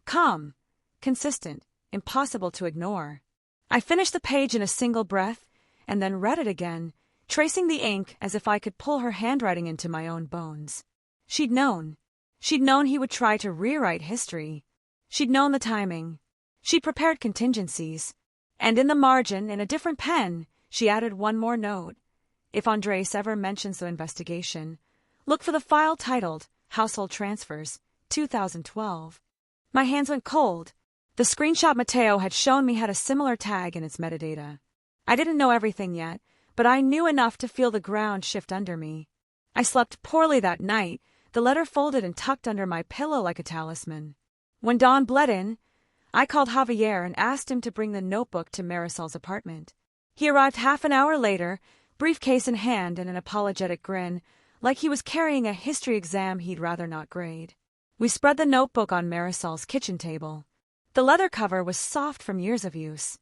calm, consistent, impossible to ignore. I finished the page in a single breath, and then read it again, tracing the ink as if I could pull her handwriting into my own bones. She'd known. She'd known he would try to rewrite history. She'd known the timing. She'd prepared contingencies. And in the margin, in a different pen, she added one more note. If Andres ever mentions the investigation, look for the file titled Household Transfers, 2012. My hands went cold. The screenshot Mateo had shown me had a similar tag in its metadata. I didn't know everything yet, but I knew enough to feel the ground shift under me. I slept poorly that night, the letter folded and tucked under my pillow like a talisman. When dawn bled in, I called Javier and asked him to bring the notebook to Marisol's apartment. He arrived half an hour later, briefcase in hand and an apologetic grin, like he was carrying a history exam he'd rather not grade. We spread the notebook on Marisol's kitchen table. The leather cover was soft from years of use.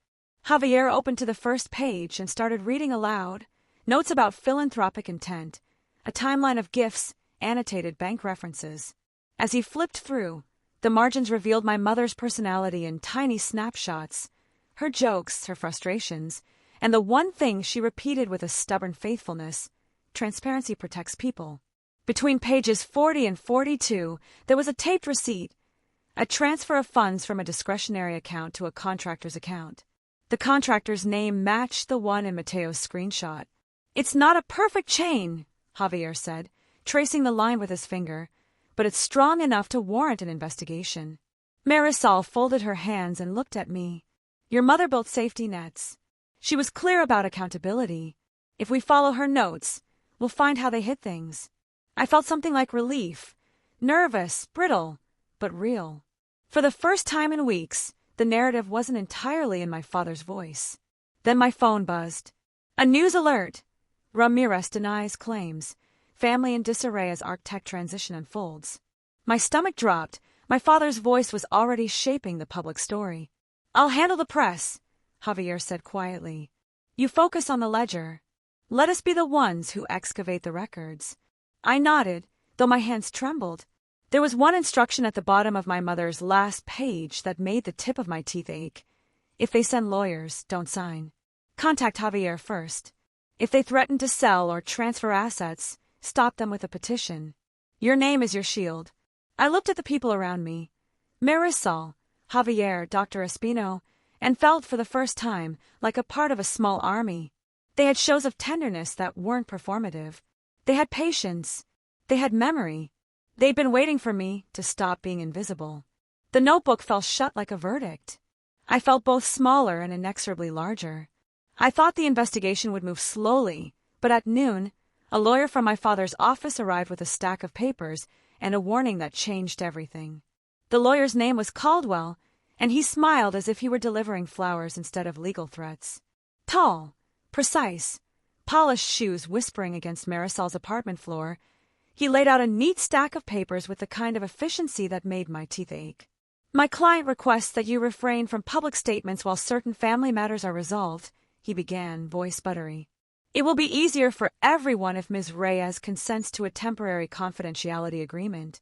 Javier opened to the first page and started reading aloud, notes about philanthropic intent, a timeline of gifts, annotated bank references. As he flipped through, the margins revealed my mother's personality in tiny snapshots, her jokes, her frustrations, and the one thing she repeated with a stubborn faithfulness: transparency protects people. Between pages 40 and 42, there was a taped receipt, a transfer of funds from a discretionary account to a contractor's account. The contractor's name matched the one in Mateo's screenshot. "It's not a perfect chain," Javier said, tracing the line with his finger, "but it's strong enough to warrant an investigation." Marisol folded her hands and looked at me. "Your mother built safety nets. She was clear about accountability. If we follow her notes, we'll find how they hid things." I felt something like relief. Nervous, brittle, but real. For the first time in weeks, the narrative wasn't entirely in my father's voice. Then my phone buzzed. A news alert. Ramirez denies claims. Family in disarray as Arctech transition unfolds. My stomach dropped. My father's voice was already shaping the public story. "I'll handle the press," Javier said quietly. "You focus on the ledger. Let us be the ones who excavate the records." I nodded, though my hands trembled. There was one instruction at the bottom of my mother's last page that made the tip of my teeth ache. If they send lawyers, don't sign. Contact Javier first. If they threaten to sell or transfer assets, stop them with a petition. Your name is your shield. I looked at the people around me. Marisol, Javier, Dr. Espino, and felt for the first time like a part of a small army. They had shows of tenderness that weren't performative. They had patience. They had memory. They'd been waiting for me to stop being invisible. The notebook fell shut like a verdict. I felt both smaller and inexorably larger. I thought the investigation would move slowly, but at noon, a lawyer from my father's office arrived with a stack of papers and a warning that changed everything. The lawyer's name was Caldwell, and he smiled as if he were delivering flowers instead of legal threats. Tall, precise, polished shoes whispering against Marisol's apartment floor, he laid out a neat stack of papers with the kind of efficiency that made my teeth ache. "My client requests that you refrain from public statements while certain family matters are resolved," he began, voice buttery. "It will be easier for everyone if Ms. Reyes consents to a temporary confidentiality agreement."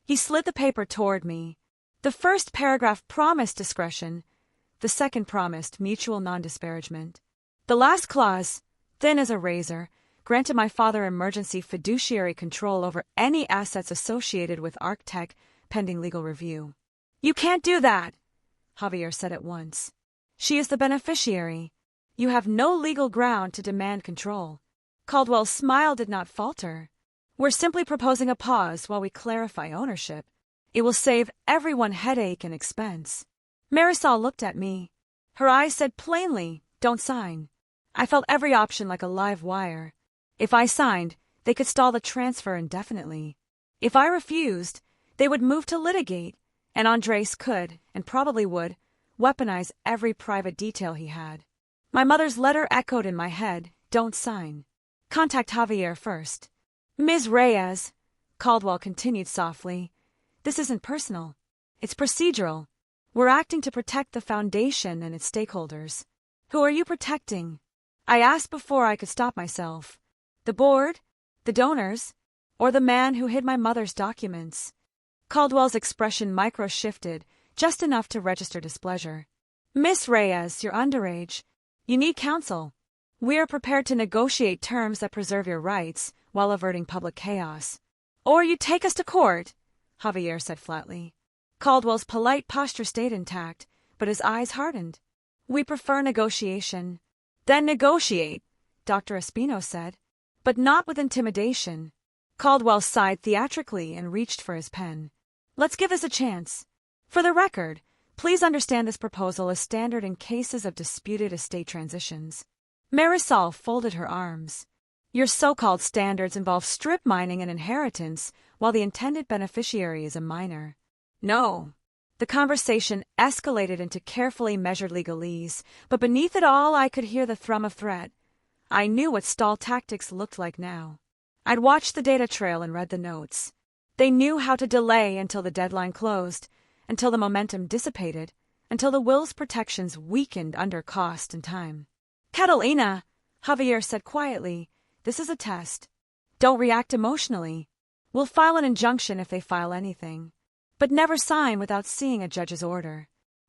He slid the paper toward me. The first paragraph promised discretion. The second promised mutual non-disparagement. The last clause, thin as a razor, granted my father emergency fiduciary control over any assets associated with Arctech pending legal review. "You can't do that," Javier said at once. "She is the beneficiary. You have no legal ground to demand control." Caldwell's smile did not falter. "We're simply proposing a pause while we clarify ownership. It will save everyone headache and expense." Marisol looked at me. Her eyes said plainly, "Don't sign." I felt every option like a live wire. If I signed, they could stall the transfer indefinitely. If I refused, they would move to litigate, and Andres could, and probably would, weaponize every private detail he had. My mother's letter echoed in my head, "Don't sign. Contact Javier first." "Ms. Reyes," Caldwell continued softly, "this isn't personal. It's procedural. We're acting to protect the foundation and its stakeholders." "Who are you protecting?" I asked before I could stop myself. The board? The donors? Or the man who hid my mother's documents? Caldwell's expression micro-shifted, just enough to register displeasure. "Miss Reyes, you're underage. You need counsel. We are prepared to negotiate terms that preserve your rights while averting public chaos." "Or you take us to court," Javier said flatly. Caldwell's polite posture stayed intact, but his eyes hardened. "We prefer negotiation." "Then negotiate," Dr. Espino said. "But not with intimidation." Caldwell sighed theatrically and reached for his pen. "Let's give this a chance. For the record, please understand this proposal is standard in cases of disputed estate transitions." Marisol folded her arms. "Your so-called standards involve strip mining and inheritance, while the intended beneficiary is a minor." "No." The conversation escalated into carefully measured legalese, but beneath it all I could hear the thrum of threat. I knew what stall tactics looked like now. I'd watched the data trail and read the notes. They knew how to delay until the deadline closed, until the momentum dissipated, until the will's protections weakened under cost and time. "Catalina," Javier said quietly, "this is a test. Don't react emotionally. We'll file an injunction if they file anything. But never sign without seeing a judge's order."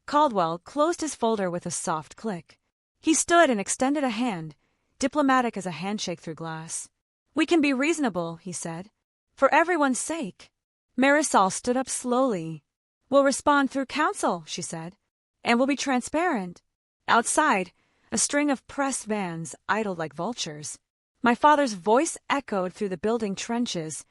Caldwell closed his folder with a soft click. He stood and extended a hand, diplomatic as a handshake through glass. "We can be reasonable," he said. "For everyone's sake." Marisol stood up slowly. "We'll respond through counsel," she said. "And we'll be transparent." Outside, a string of press vans idled like vultures. My father's voice echoed through the building trenches,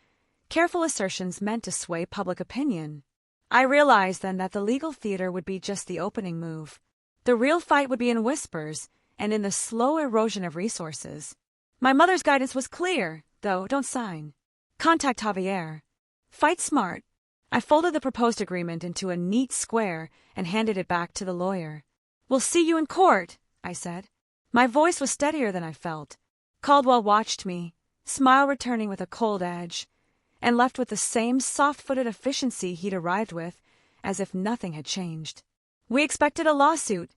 careful assertions meant to sway public opinion. I realized then that the legal theater would be just the opening move. The real fight would be in whispers and in the slow erosion of resources. My mother's guidance was clear, though: don't sign. Contact Javier. Fight smart. I folded the proposed agreement into a neat square and handed it back to the lawyer. "We'll see you in court," I said. My voice was steadier than I felt. Caldwell watched me, smile returning with a cold edge, and left with the same soft-footed efficiency he'd arrived with, as if nothing had changed. We expected a lawsuit,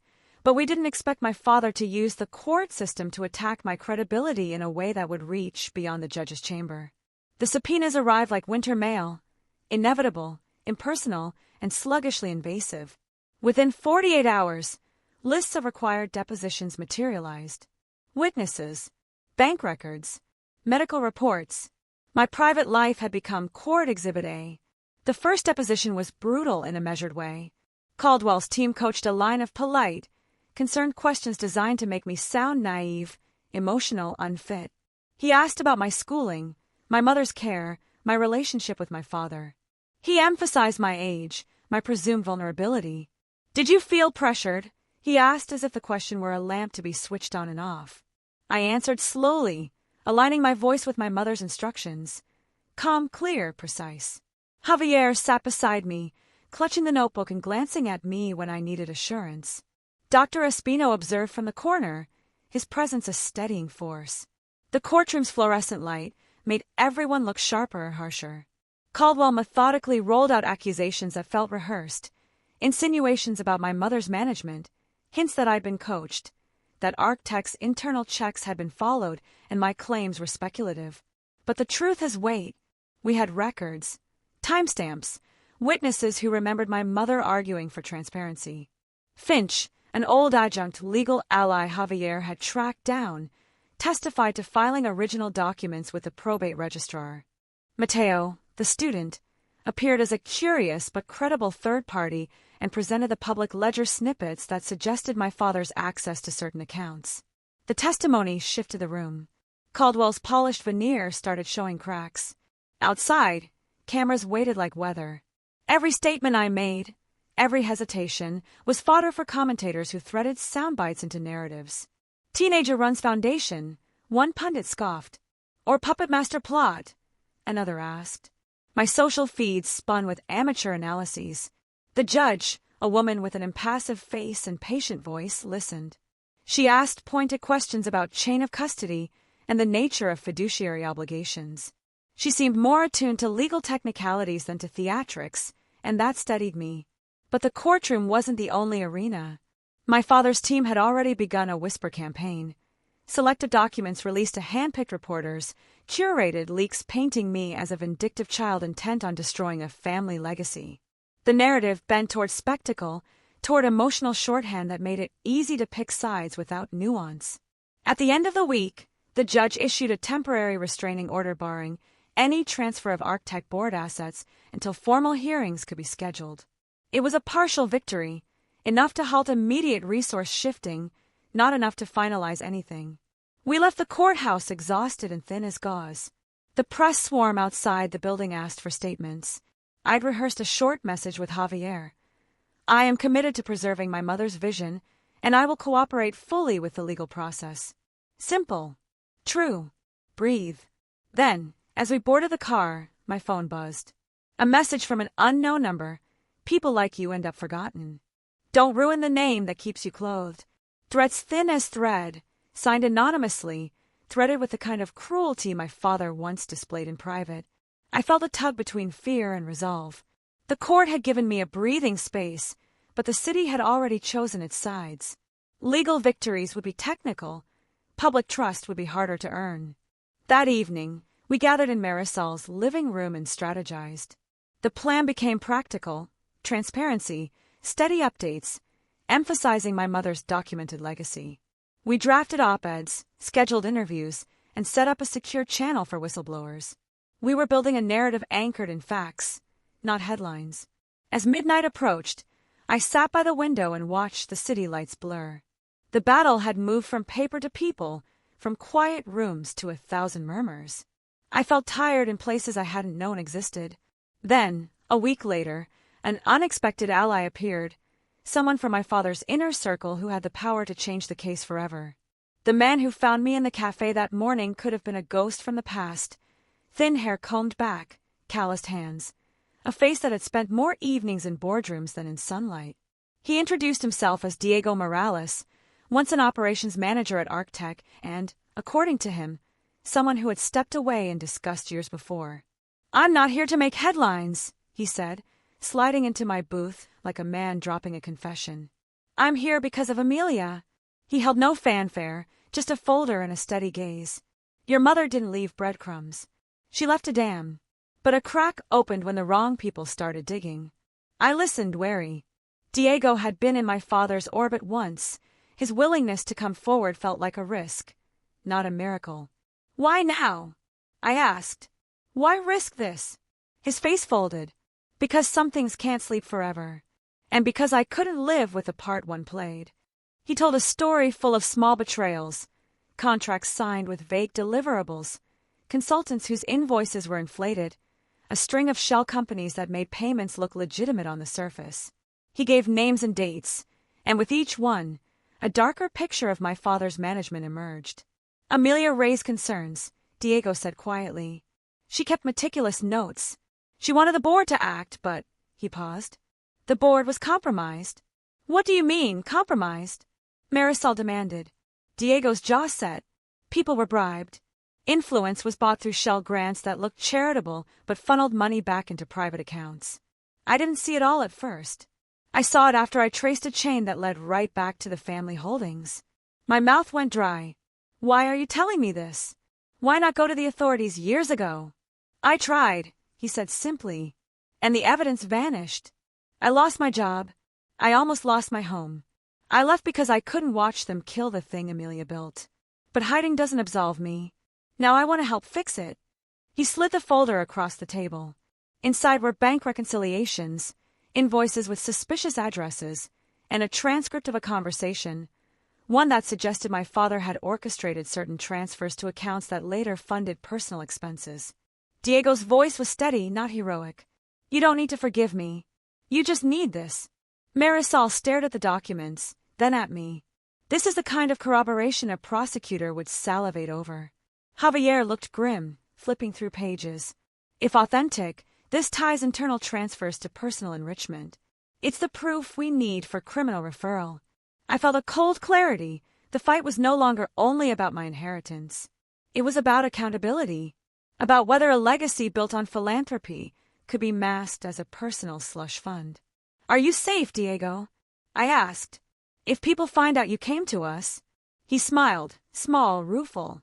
but we didn't expect my father to use the court system to attack my credibility in a way that would reach beyond the judge's chamber. The subpoenas arrived like winter mail, inevitable, impersonal, and sluggishly invasive. Within 48 hours, lists of required depositions materialized. Witnesses, bank records, medical reports. My private life had become Court Exhibit A. The first deposition was brutal in a measured way. Caldwell's team coached a line of polite, concerned questions designed to make me sound naive, emotional, unfit. He asked about my schooling, my mother's care, my relationship with my father. He emphasized my age, my presumed vulnerability. "Did you feel pressured?" he asked, as if the question were a lamp to be switched on and off. I answered slowly, aligning my voice with my mother's instructions. Calm, clear, precise. Javier sat beside me, clutching the notebook and glancing at me when I needed assurance. Dr. Espino observed from the corner, his presence a steadying force. The courtroom's fluorescent light made everyone look sharper or harsher. Caldwell methodically rolled out accusations that felt rehearsed, insinuations about my mother's management, hints that I'd been coached, that Architect's internal checks had been followed and my claims were speculative. But the truth has weight. We had records, timestamps, witnesses who remembered my mother arguing for transparency. Finch, an old adjunct legal ally Javier had tracked down, testified to filing original documents with the probate registrar. Mateo, the student, appeared as a curious but credible third party and presented the public ledger snippets that suggested my father's access to certain accounts. The testimony shifted the room. Caldwell's polished veneer started showing cracks. Outside, cameras waited like weather. Every statement I made, every hesitation, was fodder for commentators who threaded sound bites into narratives. "Teenager runs foundation," one pundit scoffed. "Or puppet master plot," another asked. My social feed spun with amateur analyses. The judge, a woman with an impassive face and patient voice, listened. She asked pointed questions about chain of custody and the nature of fiduciary obligations. She seemed more attuned to legal technicalities than to theatrics, and that steadied me. But the courtroom wasn't the only arena. My father's team had already begun a whisper campaign. Selective documents released to hand-picked reporters, curated leaks painting me as a vindictive child intent on destroying a family legacy. The narrative bent toward spectacle, toward emotional shorthand that made it easy to pick sides without nuance. At the end of the week, the judge issued a temporary restraining order barring any transfer of Architect board assets until formal hearings could be scheduled. It was a partial victory, enough to halt immediate resource shifting, not enough to finalize anything. We left the courthouse exhausted and thin as gauze. The press swarm outside the building asked for statements. I'd rehearsed a short message with Javier. "I am committed to preserving my mother's vision, and I will cooperate fully with the legal process." Simple. True. Breathe. Then, as we boarded the car, my phone buzzed. A message from an unknown number. "People like you end up forgotten. Don't ruin the name that keeps you clothed." Threats thin as thread, signed anonymously, threaded with the kind of cruelty my father once displayed in private. I felt a tug between fear and resolve. The court had given me a breathing space, but the city had already chosen its sides. Legal victories would be technical. Public trust would be harder to earn. That evening, we gathered in Marisol's living room and strategized. The plan became practical: transparency, steady updates, emphasizing my mother's documented legacy. We drafted op-eds, scheduled interviews, and set up a secure channel for whistleblowers. We were building a narrative anchored in facts, not headlines. As midnight approached, I sat by the window and watched the city lights blur. The battle had moved from paper to people, from quiet rooms to 1,000 murmurs. I felt tired in places I hadn't known existed. Then, a week later, an unexpected ally appeared, someone from my father's inner circle who had the power to change the case forever. The man who found me in the cafe that morning could have been a ghost from the past. Thin hair combed back, calloused hands, a face that had spent more evenings in boardrooms than in sunlight. He introduced himself as Diego Morales, once an operations manager at Arctech and, according to him, someone who had stepped away in disgust years before. "I'm not here to make headlines," he said, sliding into my booth like a man dropping a confession. "I'm here because of Amelia." He held no fanfare, just a folder and a steady gaze. "Your mother didn't leave breadcrumbs. She left a dam. But a crack opened when the wrong people started digging." I listened, wary. Diego had been in my father's orbit once. His willingness to come forward felt like a risk, not a miracle. "Why now?" I asked. "Why risk this?" His face folded. "Because some things can't sleep forever. And because I couldn't live with the part one played." He told a story full of small betrayals, contracts signed with vague deliverables, consultants whose invoices were inflated, a string of shell companies that made payments look legitimate on the surface. He gave names and dates, and with each one, a darker picture of my father's management emerged. "Amelia raised concerns," Diego said quietly. "She kept meticulous notes. She wanted the board to act, but," he paused, "the board was compromised." "What do you mean, compromised?" Marisol demanded. Diego's jaw set. People were bribed. Influence was bought through shell grants that looked charitable but funneled money back into private accounts. I didn't see it all at first. I saw it after I traced a chain that led right back to the family holdings. My mouth went dry. "Why are you telling me this? Why not go to the authorities years ago?" "I tried," he said simply, "and the evidence vanished. I lost my job. I almost lost my home. I left because I couldn't watch them kill the thing Amelia built. But hiding doesn't absolve me. Now I want to help fix it." He slid the folder across the table. Inside were bank reconciliations, invoices with suspicious addresses, and a transcript of a conversation, one that suggested my father had orchestrated certain transfers to accounts that later funded personal expenses. Diego's voice was steady, not heroic. "You don't need to forgive me. You just need this." Marisol stared at the documents, then at me. This is the kind of corroboration a prosecutor would salivate over. Javier looked grim, flipping through pages. "If authentic, this ties internal transfers to personal enrichment. It's the proof we need for criminal referral." I felt a cold clarity. The fight was no longer only about my inheritance. It was about accountability, about whether a legacy built on philanthropy could be masked as a personal slush fund. "Are you safe, Diego?" I asked. "If people find out you came to us." He smiled, small, rueful.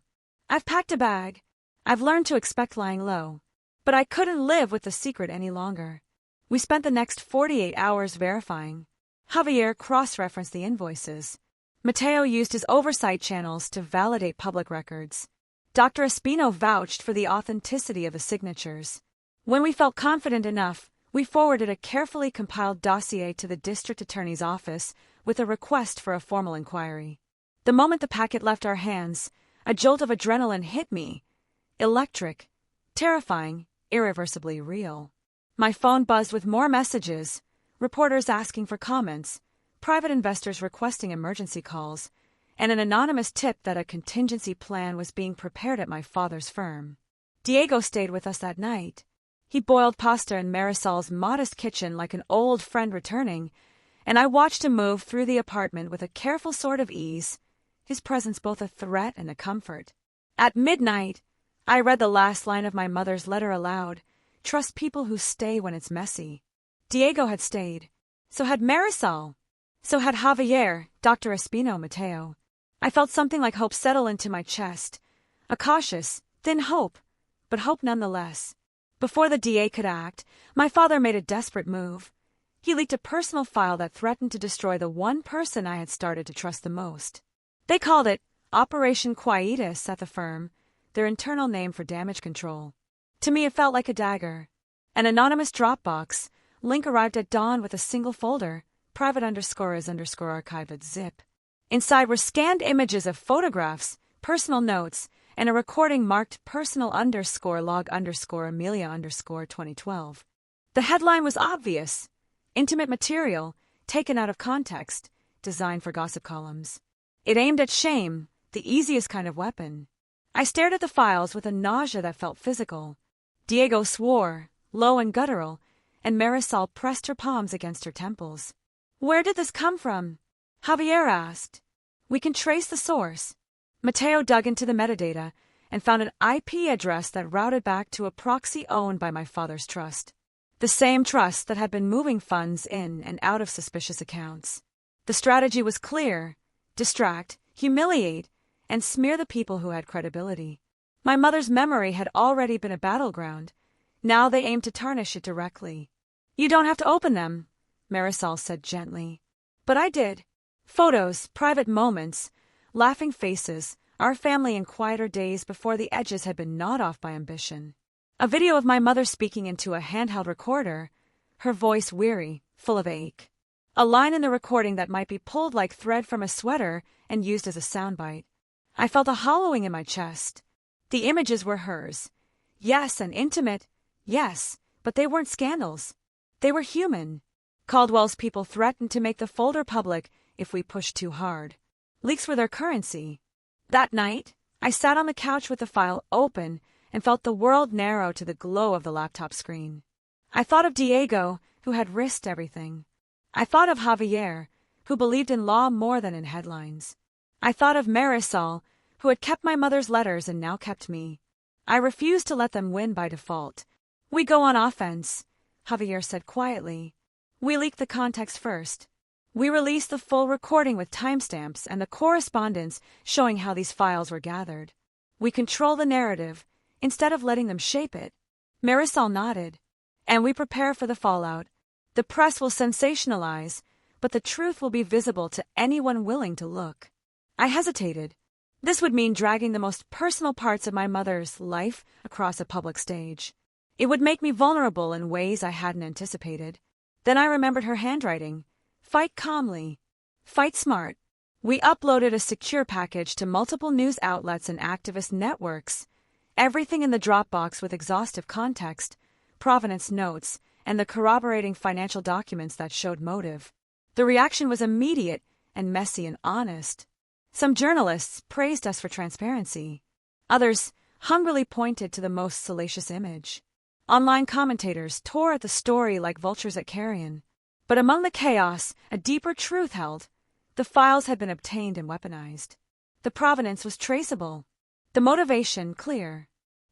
"I've packed a bag. I've learned to expect lying low. But I couldn't live with the secret any longer." We spent the next 48 hours verifying. Javier cross-referenced the invoices. Mateo used his oversight channels to validate public records. Dr. Espino vouched for the authenticity of the signatures. When we felt confident enough, we forwarded a carefully compiled dossier to the district attorney's office with a request for a formal inquiry. The moment the packet left our hands, a jolt of adrenaline hit me. Electric, terrifying, irreversibly real. My phone buzzed with more messages, reporters asking for comments, private investors requesting emergency calls, and an anonymous tip that a contingency plan was being prepared at my father's firm. Diego stayed with us that night. He boiled pasta in Marisol's modest kitchen like an old friend returning, and I watched him move through the apartment with a careful sort of ease, his presence both a threat and a comfort. At midnight, I read the last line of my mother's letter aloud. "Trust people who stay when it's messy." Diego had stayed. So had Marisol. So had Javier, Dr. Espino, Mateo. I felt something like hope settle into my chest. A cautious, thin hope, but hope nonetheless. Before the DA could act, my father made a desperate move. He leaked a personal file that threatened to destroy the one person I had started to trust the most. They called it Operation Quietus at the firm, their internal name for damage control. To me, it felt like a dagger. An anonymous Dropbox link arrived at dawn with a single folder, private_is_archive@zip. Inside were scanned images of photographs, personal notes, and a recording marked personal_log_Amelia_2012. The headline was obvious: intimate material, taken out of context, designed for gossip columns. It aimed at shame, the easiest kind of weapon. I stared at the files with a nausea that felt physical. Diego swore, low and guttural, and Marisol pressed her palms against her temples. "Where did this come from?" Javier asked. "We can trace the source." Mateo dug into the metadata and found an IP address that routed back to a proxy owned by my father's trust. The same trust that had been moving funds in and out of suspicious accounts. The strategy was clear: distract, humiliate, and smear the people who had credibility. My mother's memory had already been a battleground. Now they aimed to tarnish it directly. "You don't have to open them," Marisol said gently. But I did. Photos, private moments, laughing faces, our family in quieter days before the edges had been gnawed off by ambition. A video of my mother speaking into a handheld recorder, her voice weary, full of ache. A line in the recording that might be pulled like thread from a sweater and used as a soundbite. I felt a hollowing in my chest. The images were hers. Yes, and intimate. Yes, but they weren't scandals. They were human. Caldwell's people threatened to make the folder public if we pushed too hard. Leaks were their currency. That night, I sat on the couch with the file open and felt the world narrow to the glow of the laptop screen. I thought of Diego, who had risked everything. I thought of Javier, who believed in law more than in headlines. I thought of Marisol, who had kept my mother's letters and now kept me. I refused to let them win by default. "We go on offense," Javier said quietly. "We leak the context first. We release the full recording with timestamps and the correspondence showing how these files were gathered. We control the narrative, instead of letting them shape it." Marisol nodded. "And we prepare for the fallout. The press will sensationalize, but the truth will be visible to anyone willing to look." I hesitated. This would mean dragging the most personal parts of my mother's life across a public stage. It would make me vulnerable in ways I hadn't anticipated. Then I remembered her handwriting. Fight calmly. Fight smart. We uploaded a secure package to multiple news outlets and activist networks. Everything in the Dropbox with exhaustive context, provenance notes, and the corroborating financial documents that showed motive. The reaction was immediate and messy and honest. Some journalists praised us for transparency. Others hungrily pointed to the most salacious image. Online commentators tore at the story like vultures at carrion. But among the chaos, a deeper truth held. The files had been obtained and weaponized. The provenance was traceable. The motivation clear.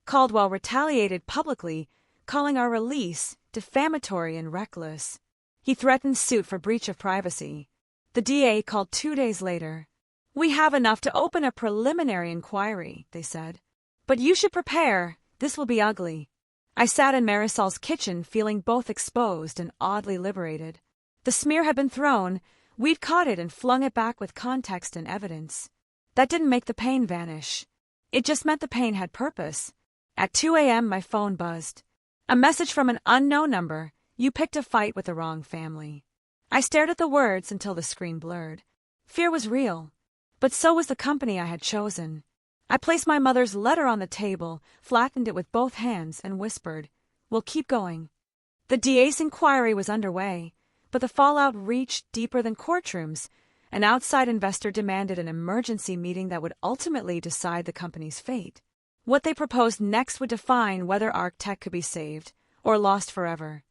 Caldwell retaliated publicly, calling our release defamatory and reckless. He threatened suit for breach of privacy. The DA called 2 days later. "We have enough to open a preliminary inquiry," they said. "But you should prepare. This will be ugly." I sat in Marisol's kitchen feeling both exposed and oddly liberated. The smear had been thrown. We'd caught it and flung it back with context and evidence. That didn't make the pain vanish. It just meant the pain had purpose. At 2 a.m. my phone buzzed. A message from an unknown number. "You picked a fight with the wrong family." I stared at the words until the screen blurred. Fear was real. But so was the company I had chosen. I placed my mother's letter on the table, flattened it with both hands, and whispered, "We'll keep going." The DA's inquiry was underway, but the fallout reached deeper than courtrooms. An outside investor demanded an emergency meeting that would ultimately decide the company's fate. What they proposed next would define whether Arc Tech could be saved or lost forever.